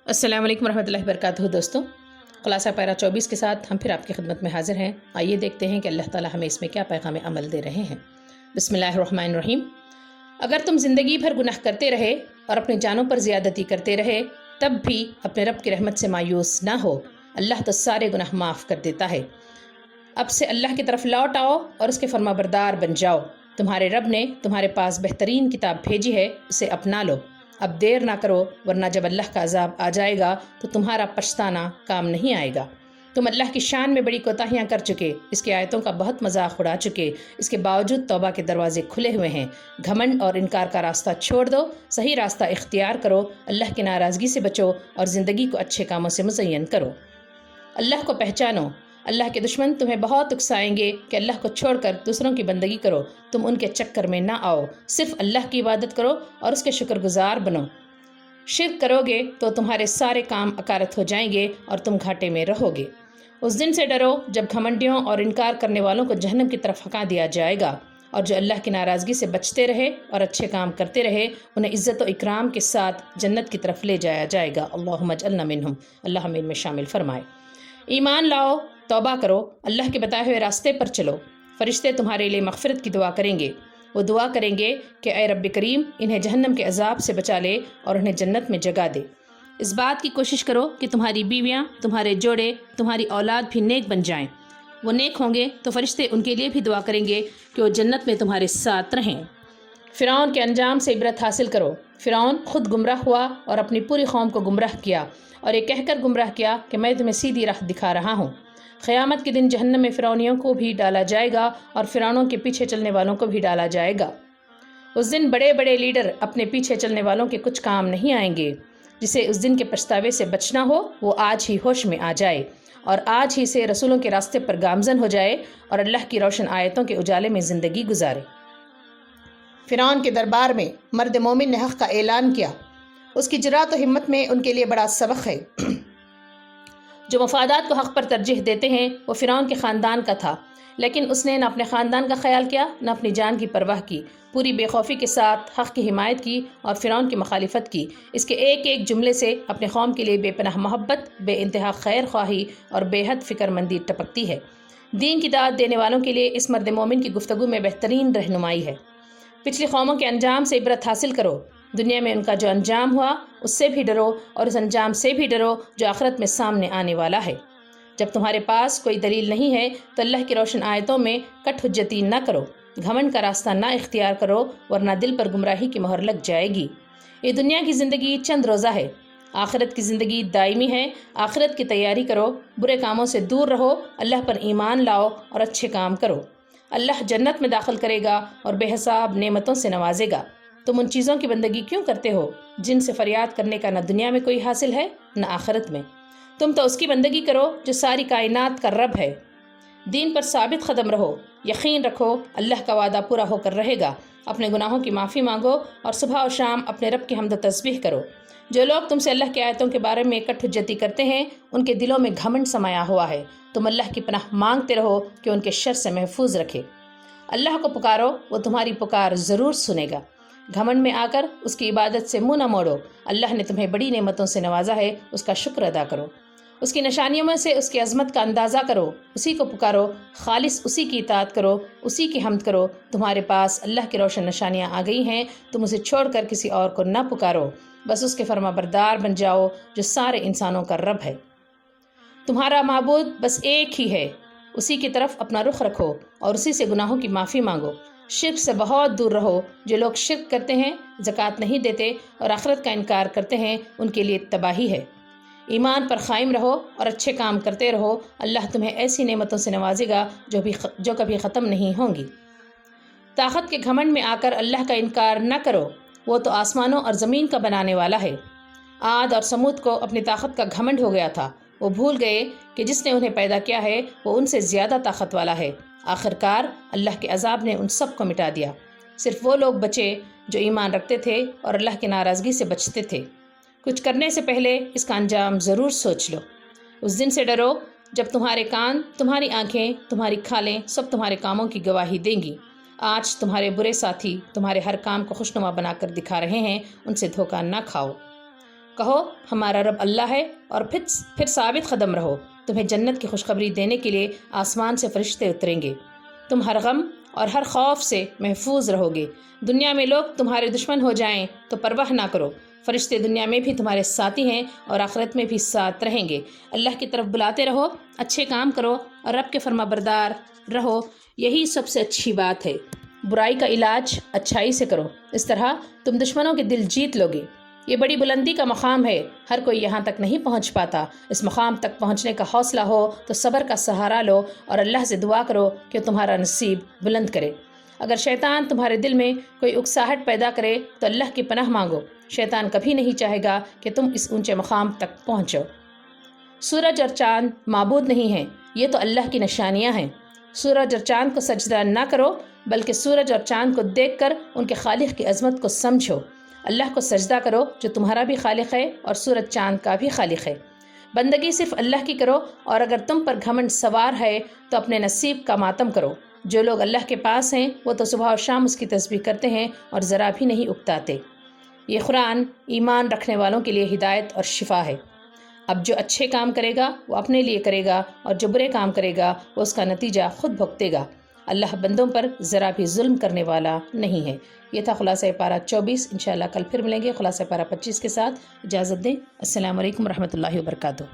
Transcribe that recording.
अस्सलाम वालेकुम रहमतुल्लाहि वबरकातुहू। दोस्तों, खुलासा पैरा 24 के साथ हम फिर आपकी खिदमत में हाजिर हैं। आइए देखते हैं कि अल्लाह ताला हमें इसमें क्या पैगाम अमल दे रहे हैं। बिस्मिल्लाहिर्रहमानिर्रहीम। अगर तुम ज़िंदगी भर गुनाह करते रहे और अपनी जानों पर ज़्यादती करते रहे तब भी अपने रब की रहमत से मायूस ना हो। अल्लाह तो सारे गुनाह माफ़ कर देता है। अब से अल्लाह की तरफ लौट आओ और उसके फरमाबरदार बन जाओ। तुम्हारे रब ने तुम्हारे पास बेहतरीन किताब भेजी है, उसे अपना लो। अब देर ना करो, वरना जब अल्लाह का अजाब आ जाएगा तो तुम्हारा पछताना काम नहीं आएगा। तुम अल्लाह की शान में बड़ी कोताहियाँ कर चुके, इसकी आयतों का बहुत मजाक उड़ा चुके। इसके बावजूद तौबा के दरवाजे खुले हुए हैं। घमंड और इनकार का रास्ता छोड़ दो, सही रास्ता इख्तियार करो। अल्लाह की नाराज़गी से बचो और ज़िंदगी को अच्छे कामों से मुज़य्यन करो। अल्लाह को पहचानो। अल्लाह के दुश्मन तुम्हें बहुत उकसाएंगे कि अल्लाह को छोड़कर दूसरों की बंदगी करो। तुम उनके चक्कर में ना आओ, सिर्फ अल्लाह की इबादत करो और उसके शुक्रगुजार बनो। शिर्क करोगे तो तुम्हारे सारे काम अकारत हो जाएंगे और तुम घाटे में रहोगे। उस दिन से डरो जब घमंडियों और इनकार करने वालों को जहन्नम की तरफ हका दिया जाएगा, और जो अल्लाह की नाराज़गी से बचते रहे और अच्छे काम करते रहे उन्हें इज़्ज़त और इकराम के साथ जन्नत की तरफ ले जाया जाएगा। अल्लाहुम्मा अजअलना मिनहुम। अल्लाह हमें इनमें शामिल फरमाए। ईमान लाओ, तौबा करो, अल्लाह के बताए हुए रास्ते पर चलो। फरिश्ते तुम्हारे लिए मग़फ़िरत की दुआ करेंगे। वो दुआ करेंगे कि ऐ रब्बे करीम, इन्हें जहन्नम के अजाब से बचा ले और उन्हें जन्नत में जगह दे। इस बात की कोशिश करो कि तुम्हारी बीवियाँ, तुम्हारे जोड़े, तुम्हारी औलाद भी नेक बन जाएं। वो नेक होंगे तो फरिश्ते उनके लिए भी दुआ करेंगे कि वो जन्नत में तुम्हारे साथ रहें। फ़िरौन के अंजाम से इबरत हासिल करो। फ़िरौन खुद गुमराह हुआ और अपनी पूरी कौम को गुमराह किया और ये कहकर गुमराह किया कि मैं तुम्हें सीधी राह दिखा रहा हूँ। क़यामत के दिन जहन्नम में फ़िरौनियों को भी डाला जाएगा और फ़िरौनों के पीछे चलने वालों को भी डाला जाएगा। उस दिन बड़े बड़े लीडर अपने पीछे चलने वालों के कुछ काम नहीं आएंगे। जिसे उस दिन के पछतावे से बचना हो वो आज ही होश में आ जाए और आज ही से रसूलों के रास्ते पर गामजन हो जाए और अल्लाह की रोशन आयतों के उजाले में ज़िंदगी गुजारे। फ़िरौन के दरबार में मर्द मोमिन ने हक़ का ऐलान किया। उसकी जुरात और हिम्मत में उनके लिए बड़ा सबक है। जो मफादात को हक़ पर तरजीह देते हैं वो फ़िरौन के ख़ानदान का था, लेकिन उसने न अपने ख़ानदान का ख्याल किया न अपनी जान की परवाह की। पूरी बेखौफी के साथ हक़ की हिमायत की और फ़िरौन की मुखालिफत की। इसके एक एक जुमले से अपने कौम के लिए बेपनाह मोहब्बत, बेइंतहा खैर ख्वाही और बेहद फ़िक्रमंदी टपकती है। दीन की दाद देने वालों के लिए इस मर्द मोमिन की गुफ्तगू में बेहतरीन रहनुमाई है। पिछली कौमों के अंजाम से इबरत हासिल करो। दुनिया में उनका जो अंजाम हुआ उससे भी डरो और उस अंजाम से भी डरो जो आखिरत में सामने आने वाला है। जब तुम्हारे पास कोई दलील नहीं है तो अल्लाह की रोशन आयतों में कट हुज्जती न करो। घमंड का रास्ता ना इख्तियार करो, वरना दिल पर गुमराही की मोहर लग जाएगी। ये दुनिया की ज़िंदगी चंद रोज़ा है, आखिरत की ज़िंदगी दायमी है। आखिरत की तैयारी करो, बुरे कामों से दूर रहो, अल्लाह पर ईमान लाओ और अच्छे काम करो। अल्लाह जन्नत में दाखिल करेगा और बेहिसाब नेमतों से नवाजेगा। तुम उन चीज़ों की बंदगी क्यों करते हो जिनसे फरियाद करने का न दुनिया में कोई हासिल है न आखिरत में। तुम तो उसकी बंदगी करो जो सारी कायनात का रब है। दीन पर साबित कदम रहो, यकीन रखो अल्लाह का वादा पूरा होकर रहेगा। अपने गुनाहों की माफ़ी मांगो और सुबह और शाम अपने रब की हम्द व तस्बीह करो। जो लोग तुमसे अल्लाह की आयतों के बारे में कट हुज्जती करते हैं उनके दिलों में घमंड समाया हुआ है। तुम अल्लाह की पनाह मांगते रहो कि उनके शर से महफूज रखे। अल्लाह को पुकारो, वो तुम्हारी पुकार ज़रूर सुनेगा। घमंड में आकर उसकी इबादत से मुँह न मोड़ो। अल्लाह ने तुम्हें बड़ी नेमतों से नवाजा है, उसका शुक्र अदा करो। उसकी निशानियों में से उसकी अज़मत का अंदाज़ा करो। उसी को पुकारो, खालिस उसी की इताअत करो, उसी की हम्द करो। तुम्हारे पास अल्लाह की रोशन निशानियाँ आ गई हैं, तुम उसे छोड़कर किसी और को न पुकारो। बस उसके फरमाबरदार बन जाओ जो सारे इंसानों का रब है। तुम्हारा माबूद बस एक ही है, उसी की तरफ अपना रुख रखो और उसी से गुनाहों की माफ़ी मांगो। शिर्क से बहुत दूर रहो। जो लोग शिर्क करते हैं, ज़कात नहीं देते और आखिरत का इनकार करते हैं, उनके लिए तबाही है। ईमान पर क़ाइम रहो और अच्छे काम करते रहो। अल्लाह तुम्हें ऐसी नेमतों से नवाजेगा जो कभी ख़त्म नहीं होंगी। ताकत के घमंड में आकर अल्लाह का इनकार न करो, वो तो आसमानों और ज़मीन का बनाने वाला है। आद और समूद को अपनी ताकत का घमंड हो गया था। वो भूल गए कि जिसने उन्हें पैदा किया है वो उनसे ज़्यादा ताकत वाला है। आखिरकार अल्लाह के अजाब ने उन सब को मिटा दिया। सिर्फ वो लोग बचे जो ईमान रखते थे और अल्लाह की नाराज़गी से बचते थे। कुछ करने से पहले इसका अंजाम ज़रूर सोच लो। उस दिन से डरो जब तुम्हारे कान, तुम्हारी आँखें, तुम्हारी खालें सब तुम्हारे कामों की गवाही देंगी। आज तुम्हारे बुरे साथी तुम्हारे हर काम को खुशनुमा बनाकर दिखा रहे हैं, उनसे धोखा न खाओ। کہو ہمارا رب اللہ ہے، اور پھر ثابت قدم رہو۔ تمہیں جنت کی خوشخبری دینے کے لیے آسمان سے فرشتے اتریں گے۔ تم ہر غم اور ہر خوف سے محفوظ رہو گے۔ دنیا میں لوگ تمہارے دشمن ہو جائیں تو پرواہ نہ کرو، فرشتے دنیا میں بھی تمہارے ساتھی ہیں اور آخرت میں بھی ساتھ رہیں گے۔ اللہ کی طرف بلاتے رہو، اچھے کام کرو اور رب کے فرما بردار رہو، یہی سب سے اچھی بات ہے۔ برائی کا علاج اچھائی سے کرو، اس طرح تم دشمنوں کے دل جیت لو گے۔ یہ بڑی بلندی کا مقام ہے، ہر کوئی یہاں تک نہیں پہنچ پاتا۔ اس مقام تک پہنچنے کا حوصلہ ہو تو صبر کا سہارا لو اور اللہ سے دعا کرو کہ تمہارا نصیب بلند کرے۔ اگر شیطان تمہارے دل میں کوئی اکساہٹ پیدا کرے تو اللہ کی پناہ مانگو، شیطان کبھی نہیں چاہے گا کہ تم اس اونچے مقام تک پہنچو۔ سورج اور چاند معبود نہیں ہیں، یہ تو اللہ کی نشانیاں ہیں۔ سورج اور چاند کو سجدہ نہ کرو، بلکہ سورج اور چاند کو دیکھ کر ان کے خالق کی عظمت کو سمجھو۔ اللہ کو سجدہ کرو جو تمہارا بھی خالق ہے اور سورج چاند کا بھی خالق ہے۔ بندگی صرف اللہ کی کرو، اور اگر تم پر گھمنڈ سوار ہے تو اپنے نصیب کا ماتم کرو۔ جو لوگ اللہ کے پاس ہیں وہ تو صبح و شام اس کی تسبیح کرتے ہیں اور ذرا بھی نہیں اکتاتے۔ یہ قرآن ایمان رکھنے والوں کے لیے ہدایت اور شفا ہے۔ اب جو اچھے کام کرے گا وہ اپنے لیے کرے گا، اور جو برے کام کرے گا وہ اس کا نتیجہ خود بھگتے گا۔ اللہ بندوں پر ذرا بھی ظلم کرنے والا نہیں ہے۔ یہ تھا خلاصہ پارہ 24۔ انشاءاللہ کل پھر ملیں گے خلاصہ پارہ 25 کے ساتھ۔ اجازت دیں، السلام علیکم ورحمۃ اللہ وبرکاتہ۔